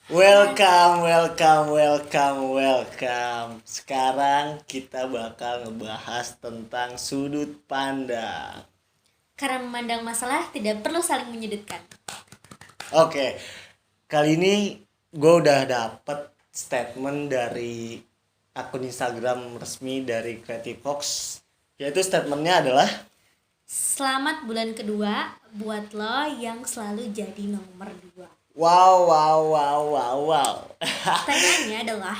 Welcome, welcome, welcome, welcome. Sekarang kita bakal ngebahas tentang sudut pandang. Karena memandang masalah tidak perlu saling menyudutkan. Oke, kali ini gue udah dapet statement dari akun Instagram resmi dari Creative Fox. Yaitu statementnya adalah, Selamat bulan kedua buat lo yang selalu jadi nomor 2. wow, wow, wow, wow, wow. Pertanyaannya adalah,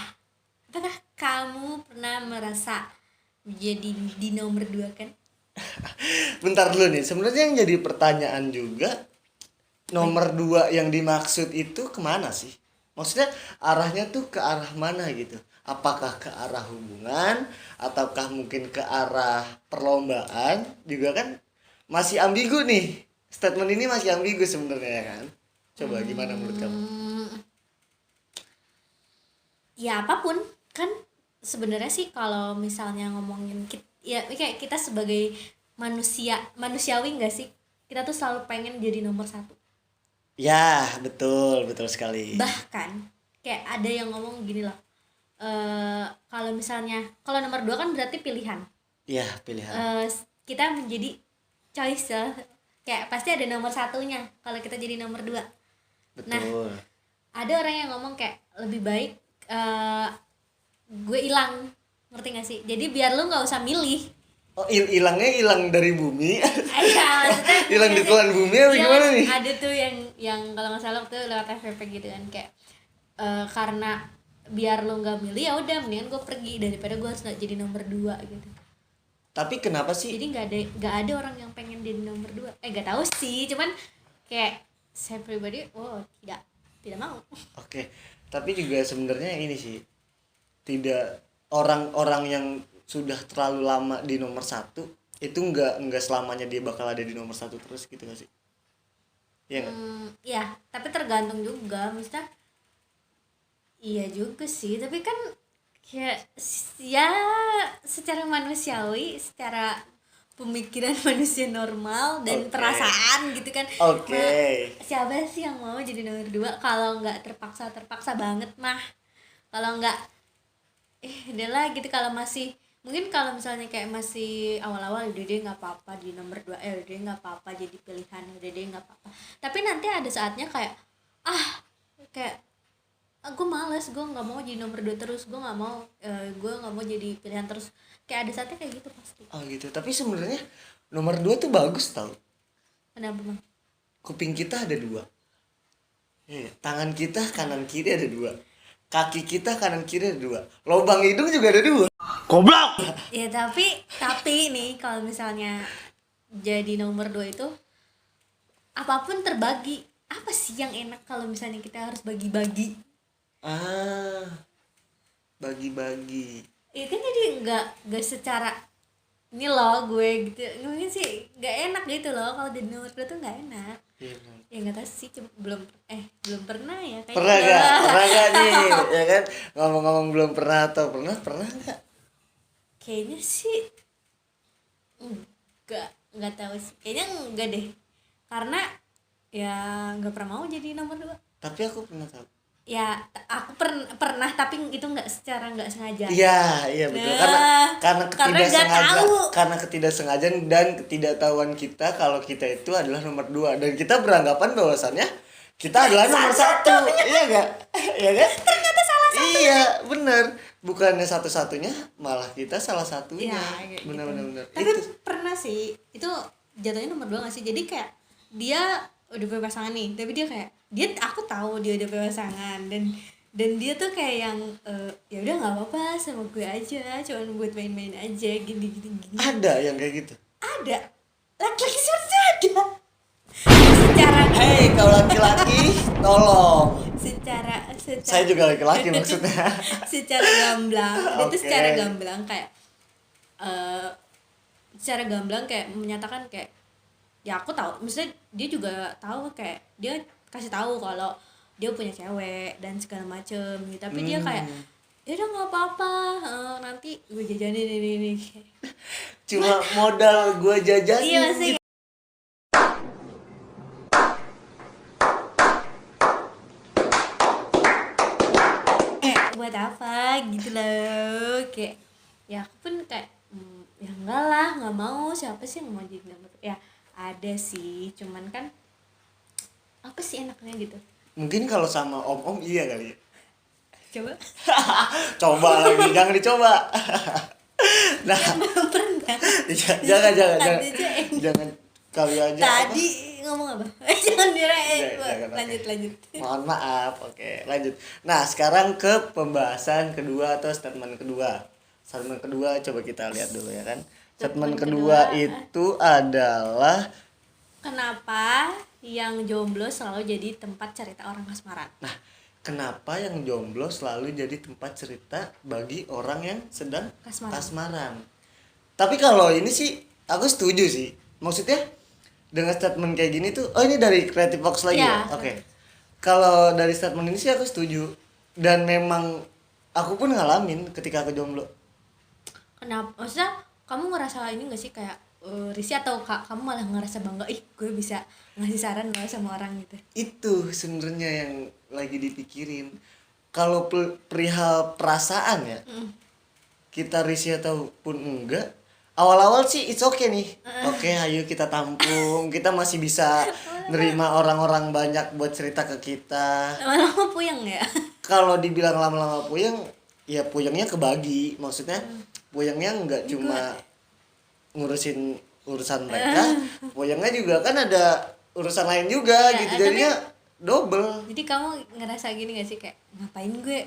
apakah kamu pernah merasa jadi di nomor 2 kan? Bentar dulu nih, sebenarnya yang jadi pertanyaan juga, nomor 2 yang dimaksud itu kemana sih? Maksudnya arahnya tuh ke arah mana gitu? Apakah ke arah hubungan ataukah mungkin ke arah perlombaan? Juga kan masih ambigu nih. Statement ini masih ambigu sebenarnya ya kan? Coba gimana menurut kamu? Ya apapun kan sebenarnya sih kalau misalnya ngomongin ya kayak kita sebagai manusiawi nggak sih? Kita tuh selalu pengen jadi nomor 1. Ya, betul, betul sekali. Bahkan kayak ada yang ngomong gini loh, kalau misalnya kalau nomor 2 kan berarti pilihan. Ya, pilihan. Kita menjadi choice ya. Kayak pasti ada nomor satunya kalau kita jadi nomor 2. Nah, Betul. ada orang yang ngomong kayak lebih baik gue hilang, ngerti gak sih? Jadi biar lu nggak usah milih. Oh, hilangnya hilang dari bumi. Iya, maksudnya Hilang di telan bumi apa iya, gimana nih? ada tuh yang kalau nggak salah tuh lewat FVP gitu kan, kayak karena biar lu nggak milih ya udah mendingan gue pergi daripada gue harus nggak jadi nomor 2 gitu. Tapi kenapa sih? Jadi nggak ada orang yang pengen jadi nomor 2. Nggak tahu sih, cuman kayak saya pribadi tidak mau. Oke, tapi juga sebenarnya ini sih, tidak, orang-orang yang sudah terlalu lama di nomor 1 itu nggak selamanya dia bakal ada di nomor 1 terus gitu gak sih? Iya nggak? Ya tapi tergantung juga, maksudnya iya juga sih, tapi kan kayak ya secara manusiawi, secara pemikiran manusia normal dan Oke. perasaan gitu kan. Oke. Siapa sih yang mau jadi nomor 2 kalau nggak terpaksa banget mah. Kalau nggak udahlah gitu. Kalau masih mungkin kalau misalnya kayak masih awal-awal udah deh nggak apa-apa di nomor 2, udah deh nggak apa-apa jadi pilihan, udah deh nggak apa-apa. Tapi nanti ada saatnya kayak kayak gue males, gue nggak mau jadi nomor 2 terus, gue nggak mau jadi pilihan terus. Kayak ada saatnya kayak gitu pasti. Oh gitu. Tapi sebenarnya nomor 2 tuh bagus tau. Kenapa bang? Kuping kita ada 2. Iya, tangan kita kanan kiri ada 2. Kaki kita kanan kiri ada 2. Lubang hidung juga ada 2. Goblok. Ya tapi nih kalau misalnya jadi nomor 2 itu apapun terbagi. Apa sih yang enak kalau misalnya kita harus bagi-bagi? Ah, bagi-bagi. Itu kan jadi nggak secara ini loh gue gitu, mungkin sih nggak enak gitu loh kalau jadi nomor 2 tuh nggak enak. Iya, bener. Ya nggak tahu sih, belum pernah ya kayaknya. Pernah gak nih ya kan, ngomong-ngomong belum pernah atau pernah gak? Kayaknya sih nggak tahu sih, kayaknya enggak deh, karena ya nggak pernah mau jadi nomor 2. Tapi aku pernah tahu. Ya aku pernah tapi itu nggak sengaja. Iya betul. Karena Karena nggak tahu. karena ketidaksengajaan dan ketidaktahuan kita kalau kita itu adalah nomor 2 dan kita beranggapan bahwasannya kita adalah nomor 1. Iya gak? Iya kan? Ternyata salah satu. Iya benar. Bukannya satu-satunya, malah kita salah satunya. Ya, kayak Benar. gitu. Tapi Itu. pernah sih itu jatuhnya nomor 2 nggak sih? Jadi kayak dia udah punya pasangan nih, tapi aku tahu dia udah punya pasangan, dan dia tuh kayak yang ya udah nggak apa-apa sama gue aja, cuman buat main-main aja gini. Ada yang kayak gitu. Ada laki-laki seperti ada. Secara Hei, kau laki-laki, tolong. secara Saya juga laki-laki maksudnya. secara gamblang dia tuh Oke. secara gamblang kayak menyatakan kayak ya aku tahu, maksudnya dia juga tahu, kayak dia kasih tahu kalau dia punya cewek dan segala macem gitu, tapi dia kayak ya udah nggak apa-apa, nanti gue jajanin ini. Cuma modal gue jajanin. Iya sih. banget apa gitu loh. Kayak ya aku pun kayak ya enggak lah, nggak mau, siapa sih yang mau jadi nomor ya, ada sih, cuman kan apa sih enaknya gitu. Mungkin kalau sama om-om iya kali ya. Coba. Coba lagi, jangan dicoba. Nah, Belum pernah. jangan kali aja Tadi ngomong apa? Jangan dirayain. Jangan, Lanjut oke. lanjut. Mohon maaf, oke lanjut. Nah sekarang ke pembahasan kedua atau statement kedua. Statement kedua coba kita lihat dulu ya kan. Statement Statement kedua kedua. itu adalah, Kenapa yang jomblo selalu jadi tempat cerita orang kasmaran? nah kenapa yang jomblo selalu jadi tempat cerita bagi orang yang sedang Kasmaran. kasmaran. Tapi kalau ini sih aku setuju sih. Maksudnya dengan statement kayak gini tuh, oh ini dari Creative Box lagi Ya, ya? Oke. Kalau dari statement ini sih aku setuju. Dan memang aku pun ngalamin ketika aku jomblo. Kenapa? Maksudnya kamu ngerasa ini gak sih kayak risih atau kamu malah ngerasa bangga, ih gue bisa ngasih saran loh sama orang gitu? Itu sebenarnya yang lagi dipikirin. Kalau perihal perasaan ya, kita risih ataupun enggak, awal-awal sih it's okay nih. Oke, ayo kita tampung. Kita masih bisa nerima orang-orang banyak buat cerita ke kita. Lama-lama puyeng ya? Kalau dibilang lama-lama puyeng, ya puyengnya kebagi. Maksudnya puyengnya enggak cuma ngurusin urusan mereka, puyengnya juga kan ada urusan lain juga Ya, gitu. tapi- Jadinya double. Jadi kamu ngerasa gini gak sih kayak ngapain gue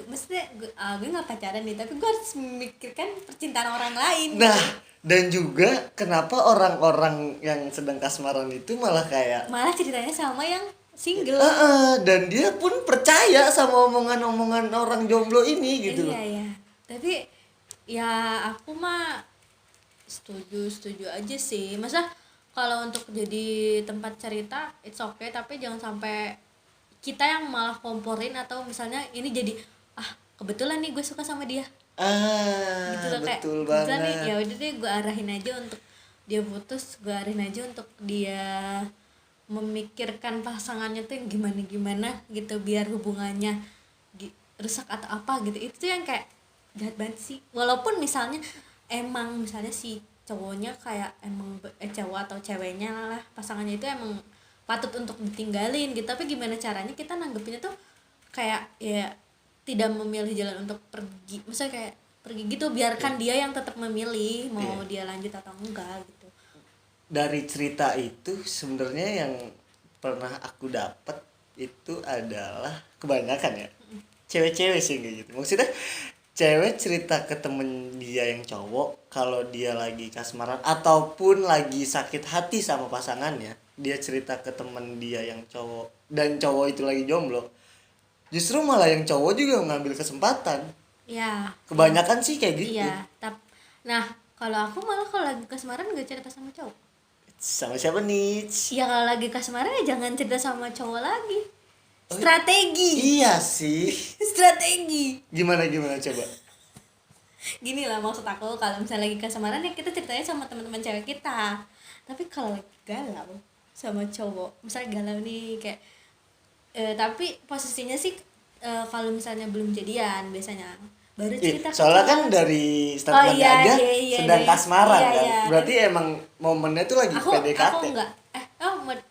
maksudnya gue nggak pacaran nih, tapi gue harus memikirkan percintaan orang lain. Nah, dan juga kenapa orang-orang yang sedang kasmaran itu malah kayak Malah ceritanya sama yang single. dan dia pun percaya sama omongan-omongan orang jomblo ini gitu. Iya ya. Tapi ya aku mah setuju aja sih. Masa kalau untuk jadi tempat cerita it's okay, tapi jangan sampai kita yang malah komporin, atau misalnya ini jadi kebetulan nih gue suka sama dia gitu loh, kayak Betul kebetulan nih, banget. ya udah deh gue arahin aja untuk dia putus, gue arahin aja untuk dia memikirkan pasangannya tuh yang gimana gitu biar hubungannya rusak atau apa gitu. Itu tuh yang kayak jahat banget sih. Walaupun misalnya si cowoknya kayak emang cowok atau ceweknya lah, pasangannya itu emang patut untuk ditinggalin gitu, tapi gimana caranya kita nanggepinnya tuh kayak ya tidak memilih jalan untuk pergi, maksudnya kayak pergi gitu, biarkan dia yang tetap memilih mau dia lanjut atau enggak gitu. Dari cerita itu sebenarnya yang pernah aku dapat itu adalah kebanyakan ya cewek-cewek sih kayak gitu. Maksudnya cewek cerita ke temen dia yang cowok kalau dia lagi kasmaran ataupun lagi sakit hati sama pasangannya, dia cerita ke temen dia yang cowok dan cowok itu lagi jomblo, justru malah yang cowok juga ngambil kesempatan. Ya Kebanyakan sih kayak gitu. iya, nah kalau aku malah kalau lagi kasmaran gak cerita sama cowok. Sama siapa nih? Ya kalau lagi kasmaran ya jangan cerita sama cowok lagi. Strategi. Iya sih. Strategi. Gimana coba? Gini lah maksud aku, kalau misalnya lagi kasmaran ya kita ceritanya sama teman-teman cewek kita. Tapi kalau lagi galau sama cowok, misalnya galau nih kayak tapi posisinya sih kalau misalnya belum jadian biasanya baru cerita ke Soalnya kan cowok. dari statementnya aja sedang iya. kasmaran Iya, kan. iya. Berarti emang momennya tuh lagi Aku PDKT. enggak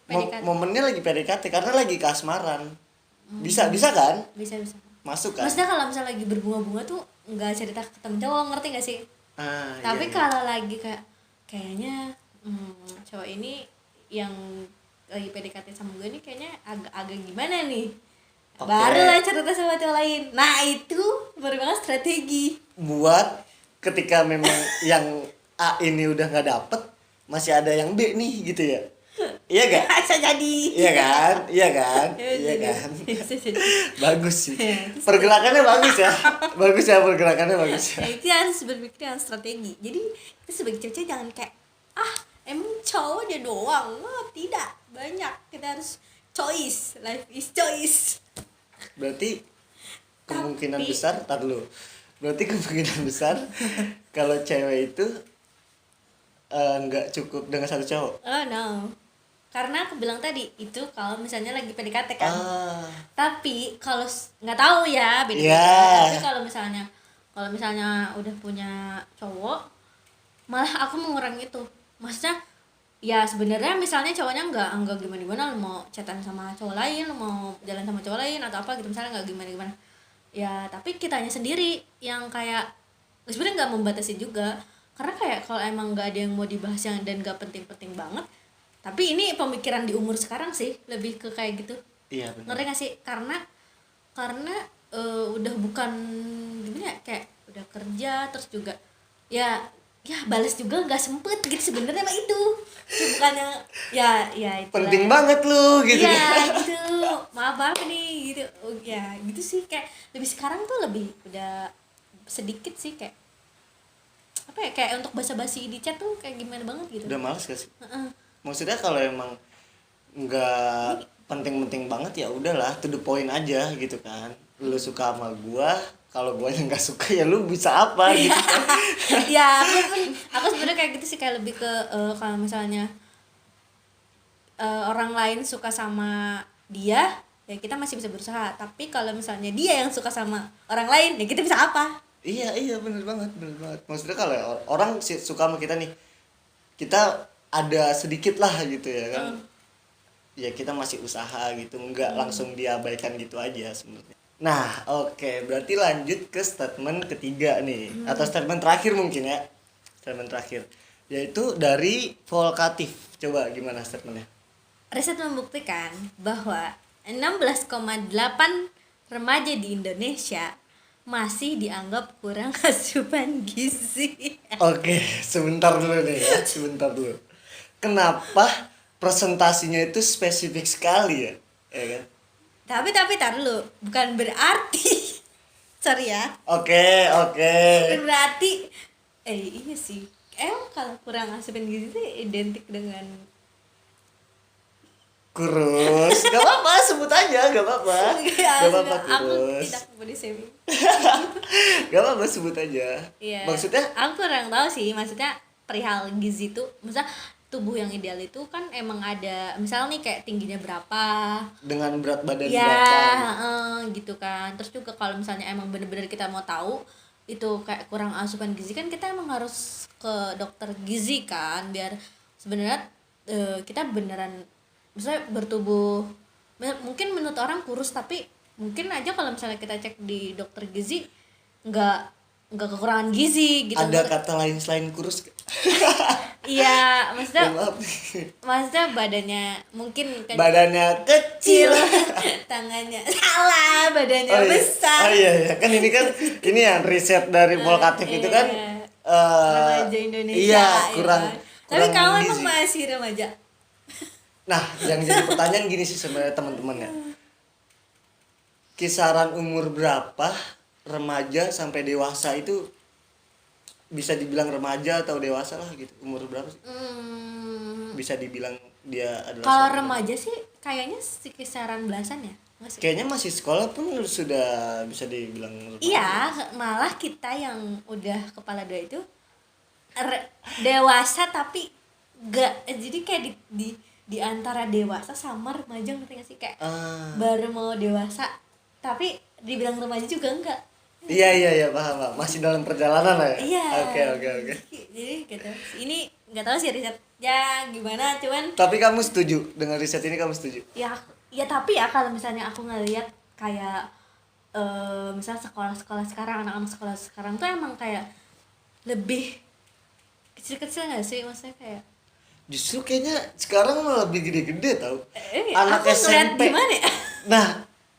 PDKT. Momennya lagi PDKT karena lagi kasmaran. Bisa kan? Bisa. Masuk kan? Maksudnya kalau misalnya lagi berbunga-bunga tuh nggak cerita ke temen cowok, ngerti gak sih? Tapi Iya. kalau lagi kayaknya cowok ini yang lagi PDKT sama gue nih kayaknya agak gimana nih, Oke. baru lah cerita sama cowok lain. Nah itu baru banget strategi. Buat ketika memang yang A ini udah nggak dapet, masih ada yang B nih gitu ya. Iya gak? Bisa jadi. Iya kan? Iya kan? Bisa jadi. Bagus sih. Pergerakannya bagus ya. Pergerakannya bagus ya. Ya, itu harus berpikir dengan strategi. Jadi kita sebagai cewek jangan kayak emang cowok dia doang. Tidak, banyak. Kita harus choice. Life is choice. Berarti kemungkinan Tapi- besar, tar dulu. Berarti kemungkinan besar kalau cewek itu nggak cukup dengan satu cowok. Oh no. karena aku bilang tadi itu kalau misalnya lagi PDKT kan. Ah, Tapi kalau nggak tahu ya, beda-beda. ya. Tapi kalau misalnya udah punya cowok, malah aku mengurangi itu. Maksudnya ya sebenarnya misalnya cowoknya nggak gimana-gimana, lu mau chatan sama cowok lain, lu mau jalan sama cowok lain atau apa gitu, misalnya nggak gimana-gimana. Ya, tapi kitanya sendiri yang kayak sebenarnya nggak membatasi juga. Karena kayak kalau emang nggak ada yang mau dibahas yang dan nggak penting-penting banget. Tapi ini pemikiran di umur sekarang sih, lebih ke kayak gitu. Iya benar. Ngerti gak sih? Karena udah bukan gimana ya, kayak udah kerja terus juga ya balas juga nggak sempet gitu sebenarnya mah itu. Cuma bukannya ya itulah. Penting banget lu gitu. Iya gitu, maaf nih gitu. Oh, ya gitu sih, kayak lebih sekarang tuh lebih udah sedikit sih kayak apa ya, kayak untuk basa-basi di chat tuh kayak gimana banget gitu. Udah males gak sih? Heeh. Maksudnya kalau emang nggak penting-penting banget ya udahlah, to the point aja gitu kan. Lu suka sama gua, kalau gua yang nggak suka ya lu bisa apa gitu kan. Ya aku sebenarnya kayak gitu sih, kayak lebih ke kalau misalnya orang lain suka sama dia ya kita masih bisa berusaha, tapi kalau misalnya dia yang suka sama orang lain ya kita bisa apa. Iya bener banget maksudnya kalau orang suka sama kita nih, kita ada sedikit lah gitu ya kan. Ya kita masih usaha gitu, nggak langsung diabaikan gitu aja sebenarnya. Nah oke, berarti lanjut ke statement ketiga nih, atau statement terakhir mungkin ya, statement terakhir yaitu dari Volkatif. Coba gimana statementnya? Riset membuktikan bahwa 16,8 remaja di Indonesia masih dianggap kurang asupan gizi. Oke, sebentar dulu nih ya, sebentar dulu. Kenapa presentasinya itu spesifik sekali ya? Ya kan? Tapi tar dulu, bukan berarti sorry ya. Oke. Berarti iya sih. Emang kalau kurang asupan gizi itu identik dengan Kurus. Gak apa-apa, sebut aja, gak apa-apa. Gak apa-apa aku kurus. tidak body shaming. Gak apa-apa, sebut aja. Iya. Maksudnya? Aku kurang tahu sih, maksudnya perihal gizi itu, maksudnya tubuh yang ideal itu kan emang ada, misal nih kayak tingginya berapa, Dengan berat badan ya berapa? gitu kan. Terus juga kalau misalnya emang bener-bener kita mau tahu itu kayak kurang asupan gizi kan kita emang harus ke dokter gizi kan, biar sebenarnya kita beneran misalnya bertubuh, mungkin menurut orang kurus tapi mungkin aja kalau misalnya kita cek di dokter gizi nggak kekurangan gizi gitu. Ada kata lain selain kurus? Iya, maksudnya Maaf. badannya mungkin Badannya kecil. tangannya salah, badannya Oh iya. besar. Oh iya, kan ini yang riset dari Volkatif itu kan Remaja Indonesia. iya, kurang Tapi kamu gizi. emang masih remaja. Nah, yang jadi pertanyaan gini sih sebenarnya teman-teman ya. Kisaran umur berapa remaja sampai dewasa itu bisa dibilang remaja atau dewasa lah gitu? Umur berapa sih? Bisa dibilang dia adalah Kalau seorang remaja sih kayaknya kisaran belasan ya, nggak sih? kayaknya masih sekolah pun sudah bisa dibilang remaja. Iya, malah kita yang udah kepala dua itu dewasa tapi gak, jadi kayak di antara dewasa sama remaja, ngerti gak sih, kayak baru mau dewasa tapi dibilang remaja juga enggak. Iya paham. Masih dalam perjalanan lah ya. Iya. Oke. Jadi gitu. Ini nggak tahu sih riset ya gimana, cuman Tapi kamu setuju dengan riset ini, kamu setuju? ya tapi ya kalau misalnya aku ngelihat kayak misalnya sekolah-sekolah sekarang, anak-anak sekolah sekarang tuh emang kayak lebih kecil-kecil nggak sih, maksudnya kayak Justru kayaknya sekarang malah lebih gede-gede tau. Anak aku ngeliat SMP. gimana ya? Nah,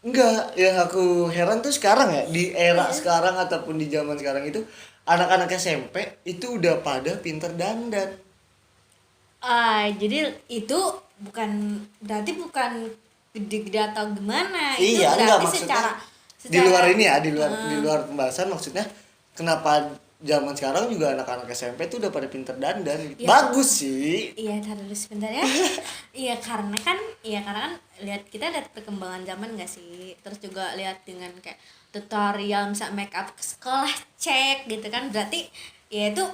enggak, yang aku heran tuh sekarang ya, di era Iya. sekarang ataupun di zaman sekarang itu anak-anak SMP itu udah pada pinter dandan. Jadi itu berarti bukan gede-gede atau gimana. Itu Iya, enggak berarti maksudnya secara di luar ini ya, di luar pembahasan, maksudnya kenapa zaman sekarang juga anak-anak SMP tuh udah pada pinter dandan gitu. Iya. Bagus sih. Iya, tar dulu sebentar ya. karena kan kita lihat perkembangan zaman nggak sih, terus juga lihat dengan kayak tutorial misal make up ke sekolah cek gitu kan, berarti ya itu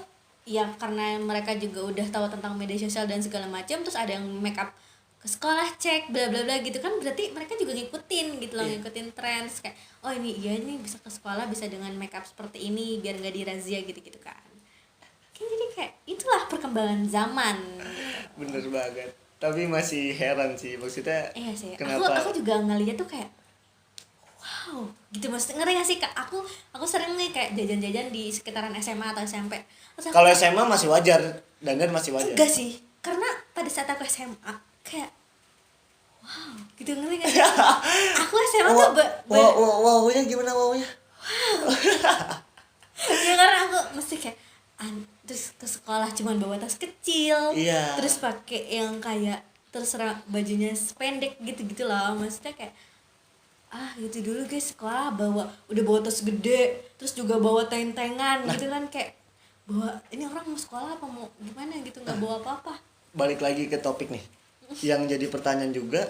ya karena mereka juga udah tahu tentang media sosial dan segala macam, terus ada yang make up ke sekolah cek bla bla bla gitu kan, berarti mereka juga ngikutin gitu loh, ngikutin tren kayak oh ini iya nih bisa ke sekolah bisa dengan make up seperti ini biar nggak dirazia gitu gitu kan. Jadi kayak itulah perkembangan zaman. Bener banget. Tapi masih heran sih maksudnya. Iya sih. Kenapa? Aku juga ngeliat tuh kayak wow, gitu maksudnya, ngerti gak sih Kak? Aku sering nih kayak jajan-jajan di sekitaran SMA atau SMP. Terus aku Kalau kayak, SMA masih wajar, dandan masih wajar. enggak sih. Karena pada saat aku SMA kayak wow, gitu ngerti gak sih? Aku SMA tuh Wownya gimana wownya? ya karena aku mesti kayak terus ke sekolah cuman bawa tas kecil, Iya. terus pakai yang kayak terserah bajunya sependek gitu-gitu lah, maksudnya kayak gitu dulu guys, sekolah udah bawa tas gede, terus juga bawa tentengan gitu kan, kayak bawa ini orang mau sekolah apa mau gimana gitu, nggak bawa apa-apa. Balik lagi ke topik nih. Yang jadi pertanyaan juga,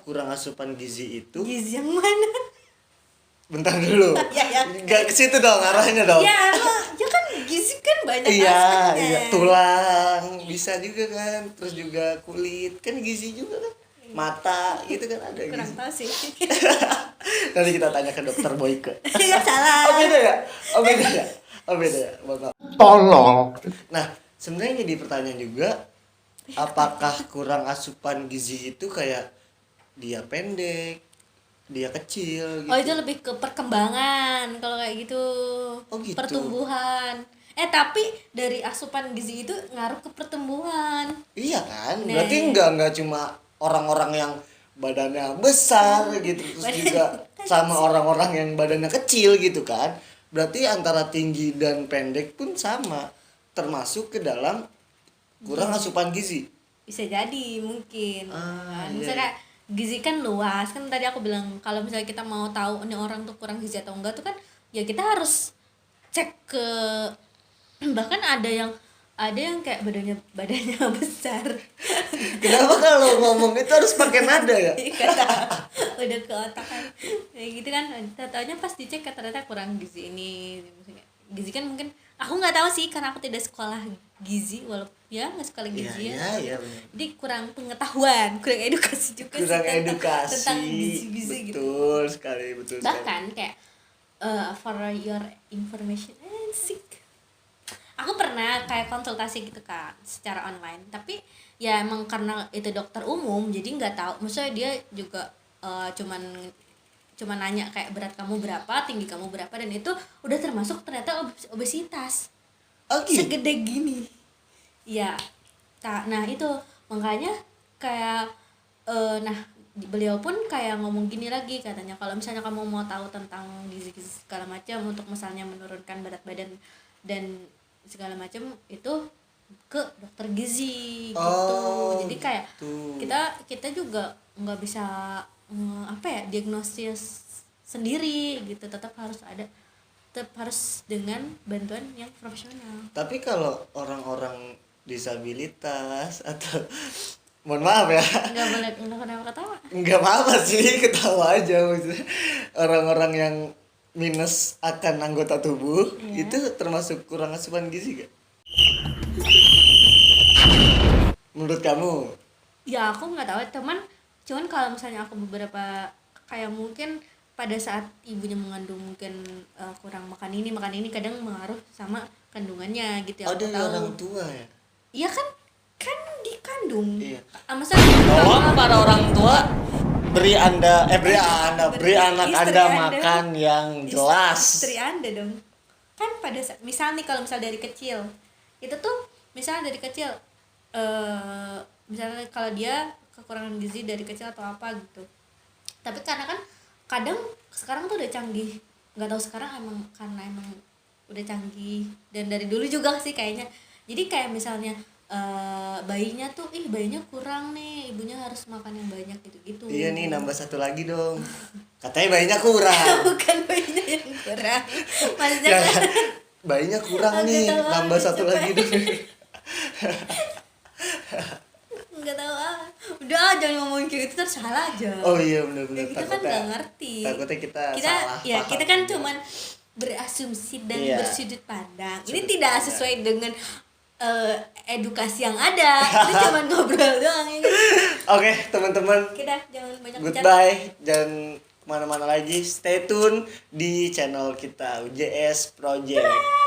kurang asupan gizi itu. Gizi yang mana? Bentar dulu. Ya. Gak ke situ dong arahnya dong. Ya kan gizi kan banyak Iya, aspeknya. tulang bisa juga kan, terus juga kulit kan gizi juga kan, mata gitu kan ada Kurang gizi. tahu sih. Nanti kita tanya ke dokter Boyke. Ya salah. Oh beda ya? Maaf. Tolong. Nah, sebenarnya jadi pertanyaan juga, apakah kurang asupan gizi itu kayak dia pendek, dia kecil gitu? Oh itu lebih ke perkembangan kalau kayak gitu. Oh, gitu. Pertumbuhan. Tapi dari asupan gizi itu ngaruh ke pertumbuhan. Iya kan? Nah. Berarti enggak cuma orang-orang yang badannya besar gitu, terus juga sama orang-orang yang badannya kecil gitu kan. Berarti antara tinggi dan pendek pun sama, termasuk ke dalam kurang asupan gizi. Bisa jadi mungkin. Iya. Misalnya gizi kan luas kan, tadi aku bilang kalau misalnya kita mau tahu ini orang tuh kurang gizi atau enggak tuh kan ya kita harus cek ke bahkan ada yang kayak badannya besar. Kenapa kalau ngomong itu harus pakai nada ya? Udah ke otak kan kayak gitu kan, taunya pas dicek ternyata kurang gizi ini. Maksudnya, gizi kan mungkin aku nggak tahu sih karena aku tidak sekolah gizi, walaupun ya nggak sekolah gizi Iya, benar. jadi kurang pengetahuan, kurang edukasi juga sih Kurang tentang edukasi. gizi-gizi gitu. Betul sekali. Bahkan kayak for your information aku pernah kayak konsultasi gitu kan secara online, tapi ya emang karena itu dokter umum jadi nggak tahu, maksudnya dia juga cuman nanya kayak berat kamu berapa, tinggi kamu berapa, dan itu udah termasuk ternyata obesitas. Oh, gitu? Segede gini ya. Nah itu makanya kayak nah beliau pun kayak ngomong gini lagi, katanya kalau misalnya kamu mau tahu tentang gizi-gizi segala macam untuk misalnya menurunkan berat badan dan segala macam itu ke dokter gizi gitu. Jadi kayak gitu. kita juga nggak bisa diagnosis sendiri gitu, tetap harus dengan bantuan yang profesional. Tapi kalau orang-orang disabilitas atau mohon maaf ya, Nggak boleh ketawa. nggak apa-apa sih, ketawa aja maksudnya. Orang-orang yang minus akan anggota tubuh itu termasuk kurang asupan gizi gak? Menurut kamu? Ya aku nggak tahu, cuman kalau misalnya aku beberapa kayak mungkin pada saat ibunya mengandung mungkin kurang makan ini kadang mengaruh sama kandungannya gitu ya. Oh, Aku dari tahu. orang tua ya? Iya kan dikandung. Iya. Maksudnya Tolong para orang tua, beri anak istri Anda Anda. makan yang jelas. Istri Anda dong. Kan pada saat misal nih, kalau misal dari kecil itu tuh misalnya dari kecil misalnya kalau dia kekurangan gizi dari kecil atau apa gitu, tapi karena kan kadang sekarang tuh udah canggih, nggak tahu sekarang karena emang udah canggih dan dari dulu juga sih kayaknya. Jadi kayak misalnya bayinya kurang nih, ibunya harus makan yang banyak gitu-gitu. Iya nih, nambah satu lagi dong. Katanya bayinya kurang. Bukan bayinya yang kurang, maksudnya Ya, kan bayinya kurang Nggak nih, tahu nambah aja, satu coba. lagi dong. nggak tahu udah jangan ngomongin kayak gitu, terus salah aja. Oh iya benar-benar. Kita kan nggak ngerti. Takutnya kita salah ya paham. kita kan cuman berasumsi dan Iya. bersudut pandang. Ini Sudut tidak pandang. sesuai dengan edukasi yang ada. Itu cuman ngobrol doang ya kan? Oke, teman-teman, Kita jangan banyak bicara. goodbye dan kemana-mana lagi. Stay tune di channel kita UJS Project.